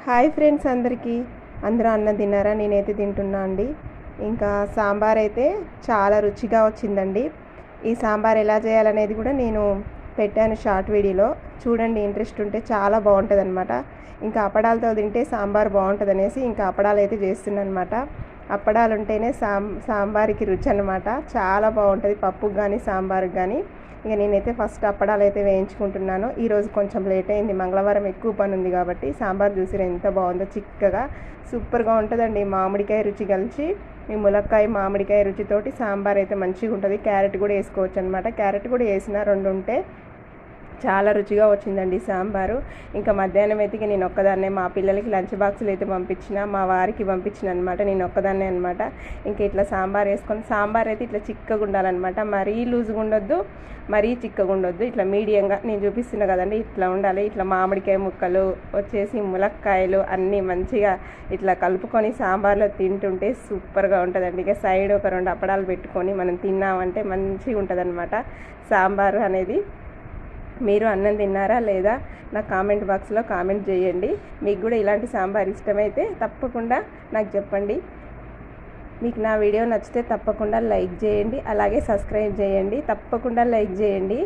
Hi friends, అందరూ అన్నం తిన్నారా? నేనైతే తింటున్నా అండి. ఇంకా సాంబార్ అయితే చాలా రుచిగా వచ్చిందండి. ఈ సాంబార్ ఎలా చేయాలనేది కూడా నేను పెట్టాను షార్ట్ వీడియోలో, చూడండి. ఇంట్రెస్ట్ ఉంటే చాలా బాగుంటుంది అనమాట. ఇంకా అప్పడాలతో తింటే సాంబార్ బాగుంటుంది అనేసి ఇంకా అప్పడాలు అయితే చేస్తున్నాను అనమాట. అప్పడాలు ఉంటేనే సాంబార్కి రుచి అనమాట. చాలా బాగుంటుంది పప్పుకు కానీ సాంబార్కి కానీ. ఇక నేనైతే ఫస్ట్ అప్పడాలు అయితే వేయించుకుంటున్నాను. ఈరోజు కొంచెం లేట్ అయింది, మంగళవారం ఎక్కువ పని ఉంది కాబట్టి. సాంబార్ చూసిరా ఎంత బాగుందో, చిక్కగా సూపర్గా ఉంటుందండి. మామిడికాయ రుచి కలిసి ఈ ములక్కాయ మామిడికాయ రుచితోటి సాంబార్ అయితే మంచిగా ఉంటుంది. క్యారెట్ కూడా వేసుకోవచ్చు అనమాట. క్యారెట్ కూడా వేసిన రెండు ఉంటే చాలా రుచిగా వచ్చిందండి సాంబారు. ఇంకా మధ్యాహ్నం అయితే నేను ఒక్కదాన్నే, మా పిల్లలకి లంచ్ బాక్సులు అయితే పంపించిన, మా వారికి పంపించిన అనమాట. నేను ఒక్కదాన్నే అనమాట. ఇంకా ఇట్లా సాంబార్ వేసుకొని, సాంబార్ అయితే ఇట్లా చిక్కగా ఉండాలన్నమాట. మరీ లూజ్గా ఉండొద్దు, మరీ చిక్కగా ఉండొద్దు. ఇట్లా మీడియంగా నేను చూపిస్తున్నా కదండి, ఇట్లా ఉండాలి. ఇట్లా మామిడికాయ ముక్కలు వచ్చేసి ములక్కాయలు అన్నీ మంచిగా ఇట్లా కలుపుకొని సాంబార్లో తింటుంటే సూపర్గా ఉంటుందండి. ఇక సైడ్ ఒక 2 అప్పడాలు పెట్టుకొని మనం తిన్నామంటే మంచిగా ఉంటుంది అనమాట సాంబారు అనేది. మీరు అన్నం తిన్నారా లేదా? నా కామెంట్ బాక్స్లో కామెంట్ చేయండి. మీకు కూడా ఇలాంటి సాంబార్ ఇష్టమైతే తప్పకుండా నాకు చెప్పండి. మీకు నా వీడియో నచ్చితే తప్పకుండా లైక్ చేయండి, అలాగే సబ్స్క్రైబ్ చేయండి. తప్పకుండా లైక్ చేయండి.